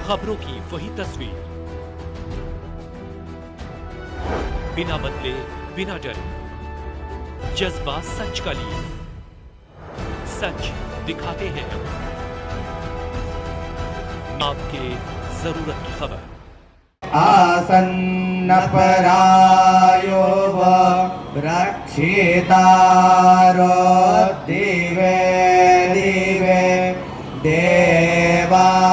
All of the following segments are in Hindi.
खबरों की वही तस्वीर, बिना बदले बिना डरे, जज्बा सच का लिए, सच दिखाते हैं आपके जरूरत की खबर। आसन्न परायो रक्षितारो दिवे दिवे देवानां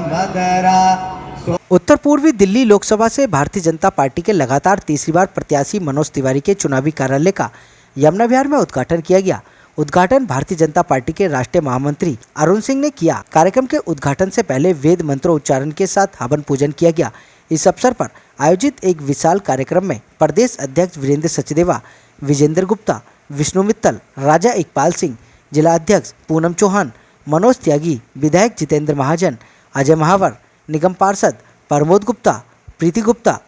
मदरा। उत्तर पूर्वी दिल्ली लोकसभा से भारतीय जनता पार्टी के लगातार तीसरी बार प्रत्याशी मनोज तिवारी के चुनावी कार्यालय का यमुना विहार में उद्घाटन किया गया। उद्घाटन भारतीय जनता पार्टी के राष्ट्रीय महामंत्री अरुण सिंह ने किया। कार्यक्रम के उद्घाटन से पहले वेद मंत्रोच्चारण के साथ हवन पूजन किया गया। इस अवसर पर आयोजित एक विशाल कार्यक्रम में प्रदेश अध्यक्ष वीरेंद्र सचदेवा, विजेंद्र गुप्ता, विष्णु मित्तल, राजा इकबाल सिंह, जिला अध्यक्ष पूनम चौहान, मनोज त्यागी, विधायक जितेंद्र महाजन, अजय महावर, निगम पार्षद प्रमोद गुप्ता, प्रीति गुप्ता,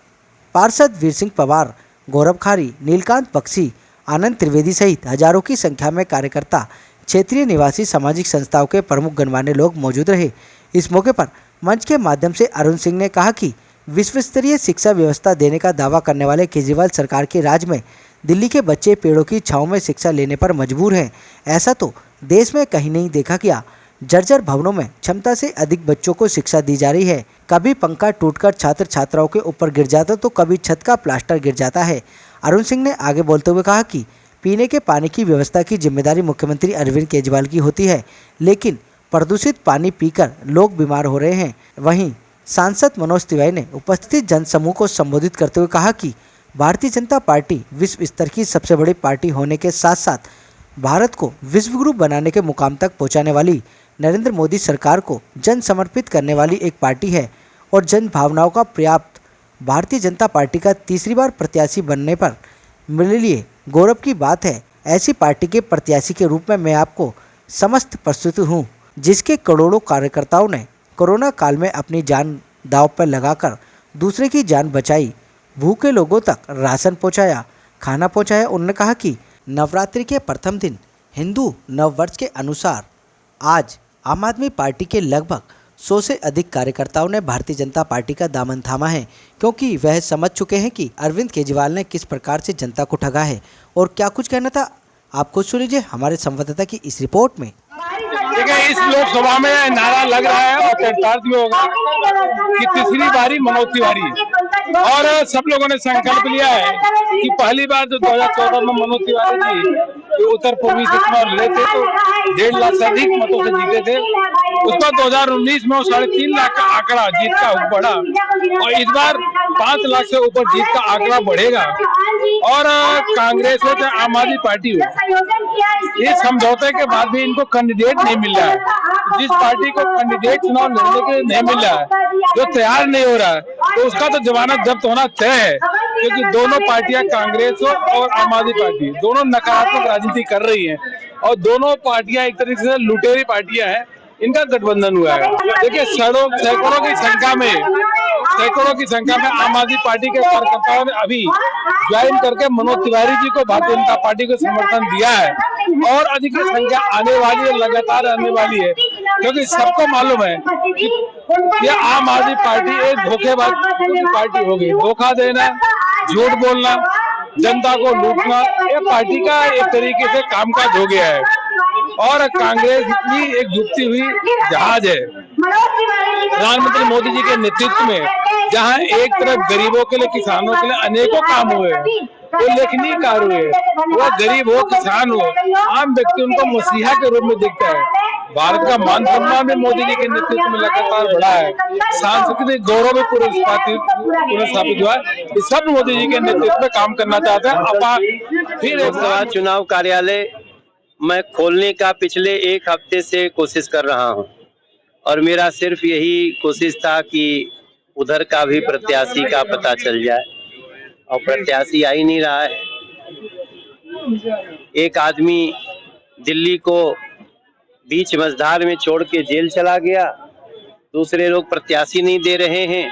पार्षद वीर सिंह पवार, गौरव खारी, नीलकांत बख्शी, आनंद त्रिवेदी सहित हजारों की संख्या में कार्यकर्ता, क्षेत्रीय निवासी, सामाजिक संस्थाओं के प्रमुख गणमान्य लोग मौजूद रहे। इस मौके पर मंच के माध्यम से अरुण सिंह ने कहा कि विश्व स्तरीय शिक्षा व्यवस्था देने का दावा करने वाले केजरीवाल सरकार के राज में दिल्ली के बच्चे पेड़ों की छांव में शिक्षा लेने पर मजबूर हैं। ऐसा तो देश में कहीं नहीं देखा गया। जर्जर भवनों में क्षमता से अधिक बच्चों को शिक्षा दी जा रही है। कभी पंखा टूटकर छात्र छात्राओं के ऊपर गिर जाता तो कभी छत का प्लास्टर गिर जाता है। अरुण सिंह ने आगे बोलते हुए कहा कि पीने के पानी की व्यवस्था की जिम्मेदारी मुख्यमंत्री अरविंद केजरीवाल की होती है, लेकिन प्रदूषित पानी पीकर लोग बीमार हो रहे हैं। वहीं सांसद मनोज तिवारी ने उपस्थित जनसमूह को संबोधित करते हुए कहा कि भारतीय जनता पार्टी विश्व स्तर की सबसे बड़ी पार्टी होने के साथ साथ भारत को विश्वगुरु बनाने के मुकाम तक पहुंचाने वाली नरेंद्र मोदी सरकार को जन समर्पित करने वाली एक पार्टी है और जन भावनाओं का पर्याप्त भारतीय जनता पार्टी का तीसरी बार प्रत्याशी बनने पर मेरे लिए गौरव की बात है। ऐसी पार्टी के प्रत्याशी के रूप में मैं आपको समस्त प्रस्तुत हूँ, जिसके करोड़ों कार्यकर्ताओं ने कोरोना काल में अपनी जान दांव पर लगाकर दूसरे की जान बचाई, भूखे लोगों तक राशन पहुँचाया, खाना पहुँचाया। उन्होंने कहा कि नवरात्रि के प्रथम दिन हिंदू नववर्ष के अनुसार आज आम आदमी पार्टी के लगभग 100 से अधिक कार्यकर्ताओं ने भारतीय जनता पार्टी का दामन थामा है, क्योंकि वह समझ चुके हैं कि अरविंद केजरीवाल ने किस प्रकार से जनता को ठगा है। और क्या कुछ कहना था आप खुद सुन लीजिए हमारे संवाददाता की इस रिपोर्ट में। देखिए, इस लोकसभा में नारा लग रहा है और चरितार्थ में होगा कि तीसरी बारी मनोज तिवारी, और सब लोगों ने संकल्प लिया है कि पहली बार जो 2014 में मनोज तिवारी जी जो उत्तर पूर्वी से चुनाव लड़े थे तो 1.5 लाख से अधिक मतों से जीते थे। उसका 2019 में 3.5 लाख का आंकड़ा जीत का बढ़ा और इस बार 5 लाख से ऊपर जीत का आंकड़ा बढ़ेगा। और कांग्रेस हो चाहे आम आदमी पार्टी हो, इस समझौते के बाद भी इनको कैंडिडेट नहीं मिल रहा है। जिस पार्टी को कैंडिडेट चुनाव लड़ने के लिए नहीं मिल रहा है, जो तैयार नहीं हो रहा है, तो उसका तो जमानत जब्त होना तय है, क्योंकि दोनों पार्टियां कांग्रेस और आम आदमी पार्टी दोनों नकारात्मक राजनीति कर रही हैं और दोनों पार्टियां एक तरीके से लुटेरी पार्टियां हैं। इनका गठबंधन हुआ है। देखिए, सैकड़ों की संख्या में आम आदमी पार्टी के कार्यकर्ताओं ने अभी ज्वाइन करके मनोज तिवारी जी को भारतीय जनता पार्टी को समर्थन दिया है और अधिक संख्या आने वाली है, लगातार आने वाली है, क्योंकि सबको मालूम है कि ये आम आदमी पार्टी एक धोखेबाज पार्टी हो गई। धोखा देना, झूठ बोलना, जनता को लूटना, ये पार्टी का एक तरीके से कामकाज हो गया है। और कांग्रेस इतनी एक डूबती हुई जहाज है। प्रधानमंत्री मोदी जी के नेतृत्व में जहां एक तरफ गरीबों के लिए, किसानों के लिए अनेकों काम हुए, उल्लेखनीय कार्य हुए, वो गरीब हो, किसान हो, आम व्यक्ति उनको मसीहा के रूप में दिखता है। भारत का मान सम्मान भी मोदी जी के नेतृत्व में लगातार बढ़ा है। सांस्कृतिक गौरव भी पुनर्स्थापित हुआ है। इस सब मोदी जी के नेतृत्व में काम करना चाहते हैं। फिर लोकसभा चुनाव कार्यालय मैं खोलने का पिछले 1 हफ्ते से कोशिश कर रहा हूं और मेरा सिर्फ यही कोशिश था कि उधर का भी प्रत्याशी का पता चल जाए और प्रत्याशी आ ही नहीं रहा है। एक आदमी दिल्ली को बीच मझधार में छोड़ के जेल चला गया, दूसरे लोग प्रत्याशी नहीं दे रहे हैं।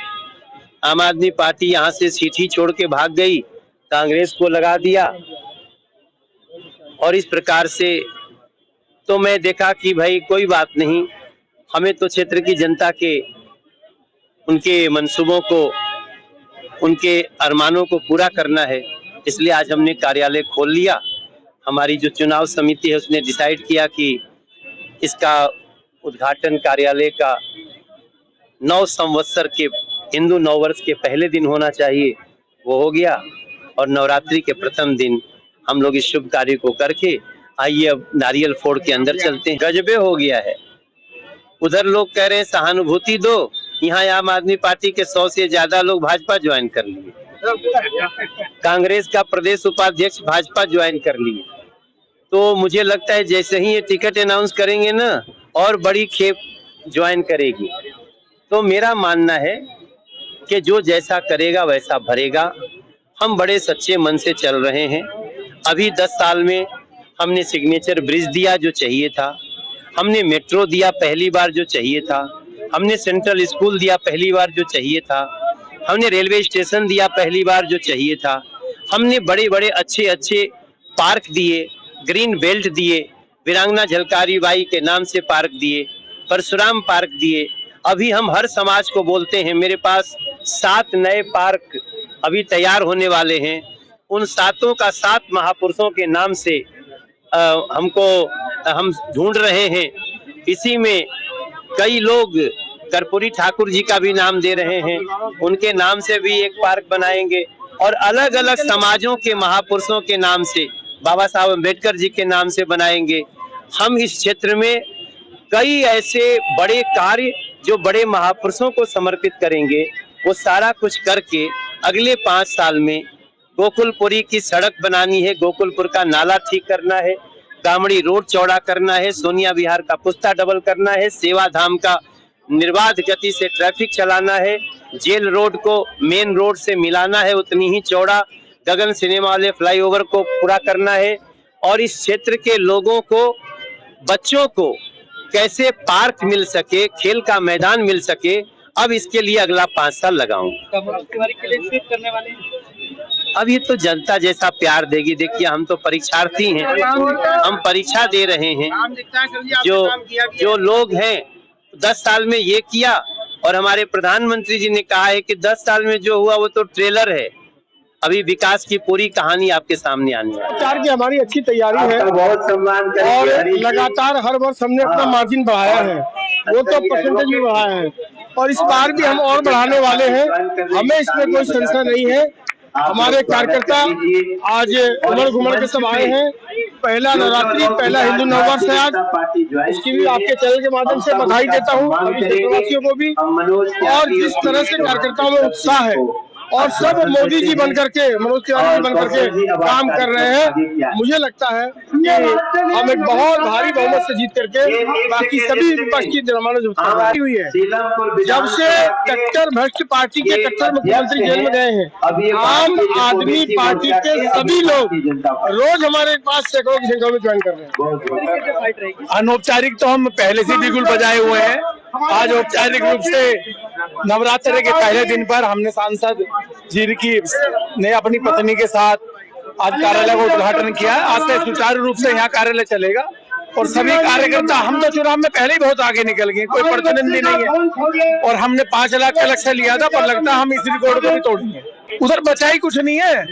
आम आदमी पार्टी यहां से सीट ही छोड़ के भाग गई, कांग्रेस को लगा दिया और इस प्रकार से तो मैं देखा कि भाई कोई बात नहीं, हमें तो क्षेत्र की जनता के उनके मंसूबों को, उनके अरमानों को पूरा करना है, इसलिए आज हमने कार्यालय खोल लिया। हमारी जो चुनाव समिति है उसने डिसाइड किया कि इसका उद्घाटन कार्यालय का 9 संवत्सर के हिंदू नववर्ष के पहले दिन होना चाहिए, वो हो गया। और नवरात्रि के प्रथम दिन हम लोग इस शुभ कार्य को करके आइए अब नारियल फोड़ के अंदर चलते हैं। गजबे हो गया है। उधर लोग कह रहे हैं सहानुभूति दो, यहाँ आम आदमी पार्टी के 100 से ज्यादा लोग भाजपा ज्वाइन कर लिए, कांग्रेस का प्रदेश उपाध्यक्ष भाजपा ज्वाइन कर लिए। तो मुझे लगता है जैसे ही ये टिकट अनाउंस करेंगे ना, और बड़ी खेप ज्वाइन करेगी। तो मेरा मानना है कि जो जैसा करेगा वैसा भरेगा। हम बड़े सच्चे मन से चल रहे हैं। अभी 10 साल में हमने सिग्नेचर ब्रिज दिया जो चाहिए था, हमने मेट्रो दिया पहली बार जो चाहिए था, हमने सेंट्रल स्कूल दिया पहली बार जो चाहिए था, हमने रेलवे स्टेशन दिया पहली बार जो चाहिए था, हमने बड़े बड़े अच्छे अच्छे पार्क दिए, ग्रीन बेल्ट दिए, वीरांगना झलकारी बाई के नाम से पार्क दिए, परशुराम पार्क दिए। अभी हम हर समाज को बोलते हैं, मेरे पास 7 नए पार्क अभी तैयार होने वाले हैं। उन 7 का 7 महापुरुषों के नाम से हम ढूंढ रहे हैं। इसी में कई लोग कर्पूरी ठाकुर जी का भी नाम दे रहे हैं, उनके नाम से भी एक पार्क बनाएंगे। और अलग अलग समाजों के महापुरुषों के नाम से, बाबा साहब अम्बेडकर जी के नाम से बनाएंगे। हम इस क्षेत्र में कई ऐसे बड़े कार्य जो बड़े महापुरुषों को समर्पित करेंगे, वो सारा कुछ करके अगले 5 साल में गोकुलपुरी की सड़क बनानी है, गोकुलपुर का नाला ठीक करना है, कामड़ी रोड चौड़ा करना है, सोनिया विहार का पुस्ता डबल करना है, सेवा धाम का निर्बाध गति से ट्रैफिक चलाना है, जेल रोड को मेन रोड से मिलाना है उतनी ही चौड़ा, गगन सिनेमा वाले फ्लाईओवर को पूरा करना है। और इस क्षेत्र के लोगों को, बच्चों को कैसे पार्क मिल सके, खेल का मैदान मिल सके, अब इसके लिए अगला 5 साल लगाऊंगा। अब ये तो जनता जैसा प्यार देगी। देखिए हम तो परीक्षार्थी हैं, हम परीक्षा दे रहे हैं। जो लोग हैं 10 साल में ये किया, और हमारे प्रधानमंत्री जी ने कहा है कि 10 साल में जो हुआ वो तो ट्रेलर है, अभी विकास की पूरी कहानी आपके सामने आनी है। प्रचार की हमारी अच्छी तैयारी है बहुत सम्मान और लगातार हर वर्ष हमने अपना मार्जिन बढ़ाया है, वो तो परसेंटेज भी बढ़ाया है, और इस बार भी हम और बढ़ाने वाले हैं। हमें इसमें कोई संशय नहीं है। हमारे कार्यकर्ता आज उमड़ घुमड़ के सब आए हैं। पहला नवरात्रि, पहला हिंदू नववर्ष है आज, इसकी भी आपके चैनल के माध्यम से बधाई देता हूँ क्षेत्रवासियों को भी। और जिस तरह से कार्यकर्ताओं में उत्साह है और सब मोदी जी बनकर के, मनोज तिवारी बनकर के काम कर रहे हैं, मुझे लगता है कि हम एक बहुत भारी बहुमत से जीत करके बाकी सभी विपक्ष की जमानत हुई है। जब से कट्टर भ्रष्ट पार्टी के कट्टर मुख्यमंत्री जेल में गए हैं, आम आदमी पार्टी के सभी लोग रोज हमारे पास सैकड़ों की संख्या में ज्वाइन कर रहे हैं। अनौपचारिक तो हम पहले से बिल्कुल बजाए हुए हैं। आज औपचारिक रूप से नवरात्रि के पहले दिन पर हमने सांसद जी की ने अपनी पत्नी के साथ आज कार्यालय का उद्घाटन किया है। आज से सुचारू रूप से यहाँ कार्यालय चलेगा और सभी कार्यकर्ता, हम तो चुनाव में पहले ही बहुत आगे निकल गए, कोई प्रतिद्वंदी नहीं है, और हमने 5 लाख का लक्ष्य लिया था, पर लगता है हम इस रिकॉर्ड को भी तोड़ेंगे। उधर बचा ही कुछ नहीं है,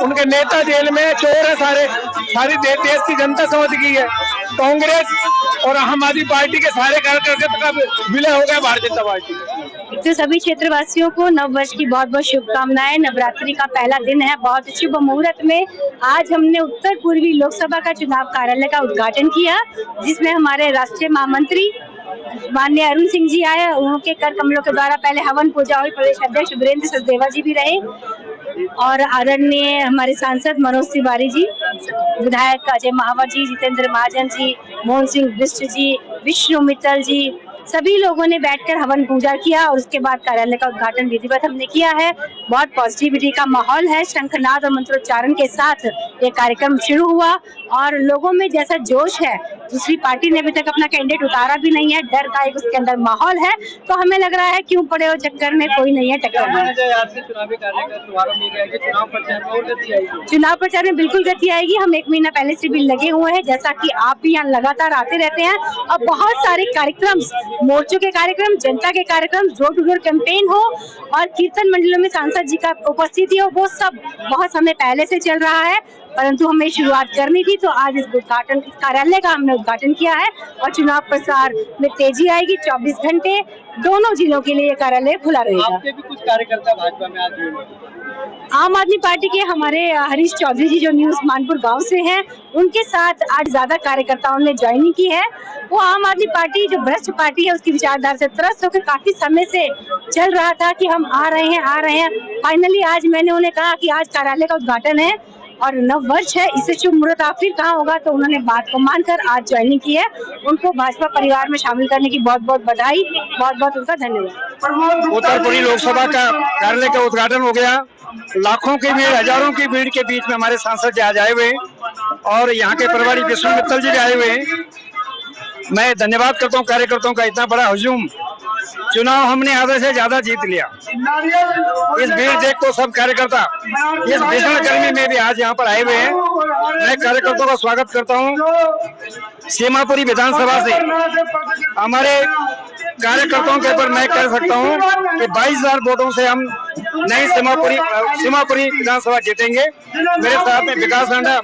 उनके नेता जेल में, चोर है सारी देश की जनता समझ गई है। कांग्रेस और आम आदमी पार्टी के सारे कार्यकर्ता का विलय हो गया भारतीय जनता पार्टी। तो सभी क्षेत्रवासियों को नव वर्ष की बहुत बहुत शुभकामनाएं। नवरात्रि का पहला दिन है, बहुत शुभ मुहूर्त में आज हमने उत्तर पूर्वी लोकसभा का चुनाव कार्यालय का उद्घाटन किया, जिसमें हमारे राष्ट्रीय महामंत्री माननीय अरुण सिंह जी आए, उनके कर कमलों के द्वारा पहले हवन पूजा हुई। प्रदेश अध्यक्ष वीरेंद्र सचदेवा जी भी रहे, और आदरणीय हमारे सांसद मनोज तिवारी जी, विधायक अजय महावर जी, जितेंद्र महाजन जी, मोहन सिंह बिष्ट जी, विष्णु मित्तल जी, सभी लोगों ने बैठकर हवन पूजा किया और उसके बाद कार्यालय का उद्घाटन विधिवत हमने किया है। बहुत पॉजिटिविटी का माहौल है। शंखनाद और मंत्रोच्चारण के साथ ये कार्यक्रम शुरू हुआ और लोगों में जैसा जोश है, दूसरी पार्टी ने अभी तक अपना कैंडिडेट उतारा भी नहीं है, डर का एक उसके अंदर माहौल है, तो हमें लग रहा है क्यों पड़े हो चक्कर में, कोई नहीं है टक्कर में। चुनाव प्रचार में बिल्कुल गति आएगी। हम 1 महीना पहले से भी लगे हुए हैं, जैसा कि आप भी यहाँ लगातार आते रहते हैं, और बहुत सारे कार्यक्रम, मोर्चों के कार्यक्रम, जनता के कार्यक्रम, डोर टू डोर कैंपेन हो और कीर्तन मंडलों में सांसद जी का उपस्थिति हो, वो सब बहुत समय पहले से चल रहा है, परंतु हमें शुरुआत करनी थी, तो आज इस उद्घाटन कार्यालय का हमने उद्घाटन किया है और चुनाव प्रचार में तेजी आएगी। 24 घंटे दोनों जिलों के लिए ये कार्यालय खुला रहेगा। आपके भी कुछ कार्यकर्ता भाजपा में आज जुड़े? आम आदमी पार्टी के हमारे हरीश चौधरी जी जो न्यूज मानपुर गांव से हैं, उनके साथ आज ज्यादा कार्यकर्ताओं ने ज्वाइनिंग की है। वो आम आदमी पार्टी जो भ्रष्ट पार्टी है, उसकी विचारधारा से त्रस्त होकर काफी समय से चल रहा था कि हम आ रहे हैं। फाइनली आज मैंने उन्हें कहा कि आज कार्यालय का उद्घाटन है और नव वर्ष है, इससे शुभ मुहूर्त आखिर कहाँ होगा, तो उन्होंने बात को मानकर आज ज्वाइनिंग की है। उनको भाजपा परिवार में शामिल करने की बहुत बहुत बधाई, बहुत बहुत उनका धन्यवाद। उत्तरपुरी लोकसभा का कार्यालय का उद्घाटन हो गया। लाखों की भीड़, हजारों की भीड़ के बीच में हमारे सांसद जी आज आए हुए हैं और यहाँ के प्रभारी विष्णु मित्तल जी भी आए हुए हैं। मैं धन्यवाद करता हूँ कार्यकर्ताओं का, इतना बड़ा हुजूम। चुनाव हमने आधे से ज्यादा जीत लिया। इस भीड़ देख को सब कार्यकर्ता इस भीषण गर्मी में भी आज यहाँ पर आए हुए हैं। मैं कार्यकर्ताओं का स्वागत करता हूँ। सीमापुरी विधानसभा से हमारे कार्यकर्ताओं के ऊपर मैं कह सकता हूँ कि 22,000 वोटों से हम नई सीमापुरी विधानसभा जीतेंगे। मेरे साथ में विकास रांडा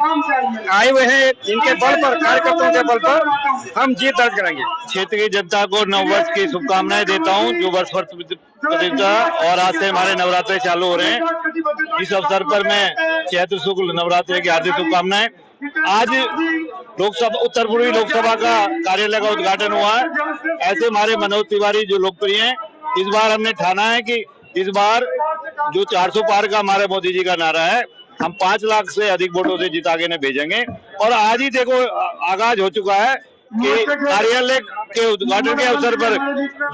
आए हुए हैं, इनके बल पर, कार्यकर्ताओं के बल पर हम जीत दर्ज करेंगे। क्षेत्र की जनता को नववर्ष की शुभकामनाएं देता हूं, जो वर्ष प्रतिष्ठा और आज से हमारे नवरात्रे चालू हो रहे हैं। इस अवसर पर मैं चैत्र शुक्ल नवरात्रे की हार्दिक शुभकामनाएं। आज लोकसभा, उत्तर पूर्वी लोकसभा का कार्यालय का उद्घाटन हुआ है। ऐसे हमारे मनोज तिवारी जो लोकप्रिय हैं, इस बार हमने ठाना है कि इस बार जो 400 पार का हमारे मोदी जी का नारा है, हम 5 लाख से अधिक वोटों से जिता के भेजेंगे। और आज ही देखो आगाज हो चुका है कि कार्यालय के उद्घाटन के अवसर पर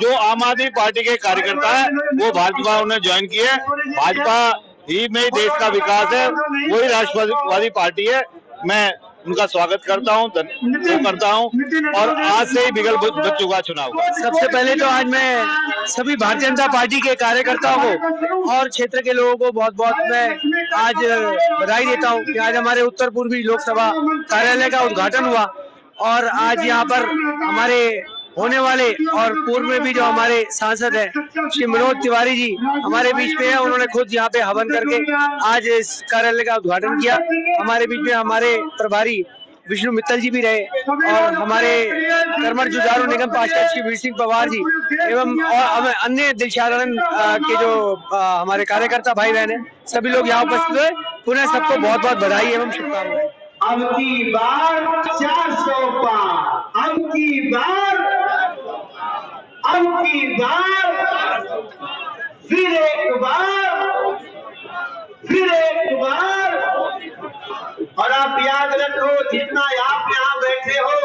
जो आम आदमी पार्टी के कार्यकर्ता है वो भाजपा उन्हें ज्वाइन किए। भाजपा ही में देश का विकास है, वही राष्ट्रवादी पार्टी है। मैं उनका स्वागत करता हूं, करता हूं और आज से ही बिगल बच चुका चुनाव का। सबसे पहले तो आज मैं सभी भारतीय जनता पार्टी के कार्यकर्ताओं को और क्षेत्र के लोगों को बहुत बहुत मैं आज बधाई देता हूं कि आज हमारे उत्तर पूर्वी लोकसभा कार्यालय का उद्घाटन हुआ और आज यहाँ पर हमारे होने वाले और पूर्व में भी जो हमारे सांसद हैं श्री मनोज तिवारी जी हमारे बीच में है। उन्होंने खुद यहाँ पे हवन करके आज इस कार्यालय का उद्घाटन किया। हमारे बीच में हमारे प्रभारी विष्णु मित्तल जी भी रहे और हमारे कर्मठ जुझारू निगम पार्षद श्री वीर सिंह पवार जी एवं और अन्य दिलशादन के जो हमारे कार्यकर्ता भाई बहन है, सभी लोग यहाँ उपस्थित हुए। पुनः सबको बहुत बहुत बधाई एवं शुभकामनाएं। अब की बार 400 पार, अब की बार फिर एक बार। और आप याद रखो, जितना आप यहाँ बैठे हो